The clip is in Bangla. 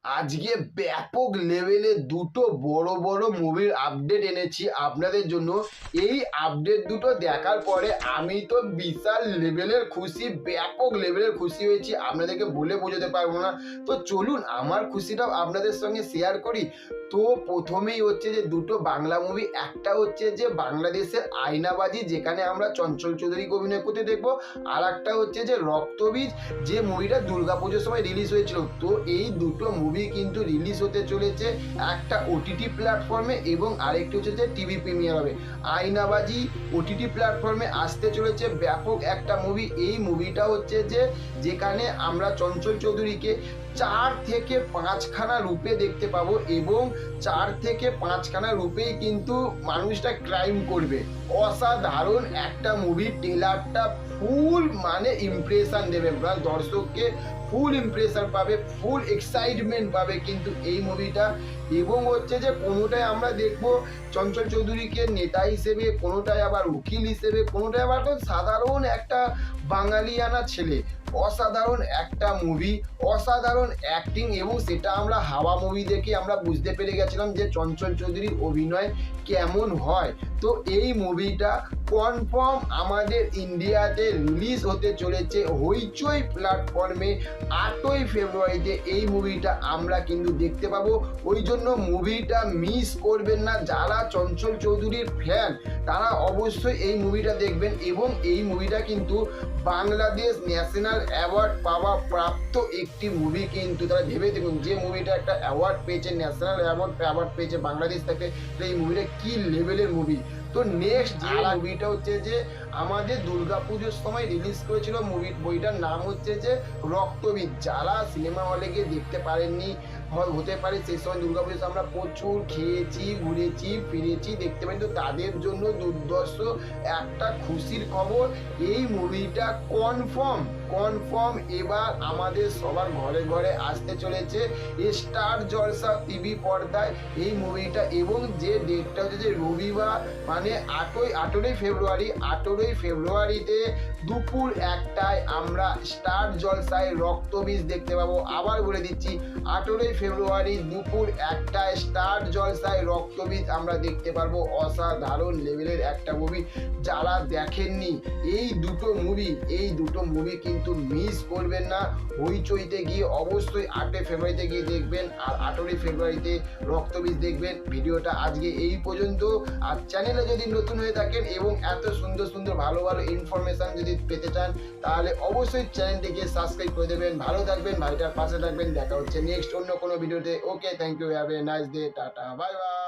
আজকে ব্যাপক লেভেলে দুটো বড় বড় মুভির আপডেট এনেছি আপনাদের জন্য। এই আপডেট দুটো দেখার পরে আমি তো বিশাল লেভেলের খুশি, ব্যাপক লেভেলের খুশি হয়েছি, আপনাদেরকে বলে বোঝাতে পারবো না। তো চলুন আমার খুশিটাও আপনাদের সঙ্গে শেয়ার করি। তো প্রথমেই হচ্ছে যে দুটো বাংলা মুভি, একটা হচ্ছে যে বাংলাদেশের আয়নাবাজি, যেখানে আমরা চঞ্চল চৌধুরীকে অভিনয় করতে দেখবো, আর একটা হচ্ছে যে রক্তবীজ, যে মুভিটা দুর্গাপুজোর সময় রিলিজ হয়েছিল। তো এই দুটো মুভি কিন্তু রিলিজ হতে চলেছে একটা ওটিটি প্ল্যাটফর্মে এবং আরেকটি হচ্ছে যে টিভি প্রিমিয়ার হবে। আয়নাবাজি ওটিটি প্ল্যাটফর্মে আসতে চলেছে ব্যাপক একটা মুভি। এই মুভিটা হচ্ছে যে যেখানে আমরা চঞ্চল চৌধুরীকে 4 থেকে 5খানা রূপে দেখতে পাবো এবং 4 থেকে 5খানা রূপেই কিন্তু মানুষটা ক্রাইম করবে। অসাধারণ একটা মুভি, ট্রেলারটা ফুল মানে ইমপ্রেশন দেবে, দর্শককে ফুল ইমপ্রেশন পাবে, ফুল এক্সাইটমেন্ট পাবে কিন্তু এই মুভিটা। এবং হচ্ছে যে কোনোটায় আমরা দেখবো চঞ্চল চৌধুরীকে নেতা হিসেবে, কোনোটায় আবার উকিল হিসেবে, কোনোটায় আবার সাধারণ একটা বাঙালিয়ানা ছেলে। অসাধারণ একটা মুভি, অসাধারণ অ্যাক্টিং, এবং সেটা আমরা হাওয়া মুভি দেখে আমরা বুঝতে পেরে গেছিলাম যে চঞ্চল চৌধুরীর অভিনয় কেমন হয়। তো এই মুভিটা কনফার্ম আমাদের ইন্ডিয়াতে রিলিজ হতে চলেছে হইচই প্ল্যাটফর্মে 8ই ফেব্রুয়ারিতে। এই মুভিটা আমরা কিন্তু দেখতে পাবো, ওই জন্য মুভিটা মিস করবেন না। যারা চঞ্চল চৌধুরীর ফ্যান তারা অবশ্যই এই মুভিটা দেখবেন। এবং এই মুভিটা কিন্তু বাংলাদেশ ন্যাশনাল অ্যাওয়ার্ড পাওয়া প্রাপ্ত একটি মুভি কিন্তু। তারা ভেবে দেখুন, যে মুভিটা একটা অ্যাওয়ার্ড পেয়েছে, ন্যাশনাল অ্যাওয়ার্ড পেয়েছে বাংলাদেশ থেকে, এই মুভিটা কি লেভেলের মুভি। তো নেক্সট যে মুভিটা হচ্ছে যে আমাদের দুর্গাপুজোর সময় রিলিজ করেছিল বইটার নাম হচ্ছে যে রক্তবীজ। যারা সিনেমা হলে গিয়ে দেখতে পারেননি, হতে পারে সেই সময় দুর্গাপুজোতে আমরা প্রচুর খেয়েছি, ঘুরেছি, ফিরেছি, দেখতে পাই, তো তাদের জন্য দুর্দর্শ একটা খুশির খবর। এই মুভিটা কনফার্ম এবার আমাদের সবার ঘরে ঘরে আসতে চলেছে স্টার জলসা টিভি পর্দায় এই মুভিটা। এবং যে ডেটটা হচ্ছে যে রবিবার, মানে 8ই ফেব্রুয়ারিতে দুপুর 1টায় আমরা স্টার জলসায় রক্তবীজ দেখতে পাবো। আবার বলে দিচ্ছি, 8ই ফেব্রুয়ারি দুপুর 1টায় স্টার জলসায় রক্তবীজ আমরা দেখতে পারবো। অসাধারণ লেভেলের একটা মুভি, যারা দেখেননি এই দুটো মুভি কিন্তু মিস করবেন না। হইচইতে গিয়ে অবশ্যই 8ই ফেব্রুয়ারিতে গিয়ে দেখবেন, আর 8ই ফেব্রুয়ারিতে রক্তবীজ দেখবেন। ভিডিওটা আজকে এই পর্যন্ত। আর চ্যানেলে যদি নতুন হয়ে থাকেন এবং এত সুন্দর সুন্দর ভালো ভালো ইনফরমেশান যদি পেতে চান, তাহলে অবশ্যই চ্যানেলটিকে সাবস্ক্রাইব করে দেবেন। ভালো থাকবেন, ভাইটার পাশে থাকবেন। দেখা হচ্ছে নেক্সট অন্য কোনো ভিডিওতে। Okay, thank you, have a nice day, tata, bye by.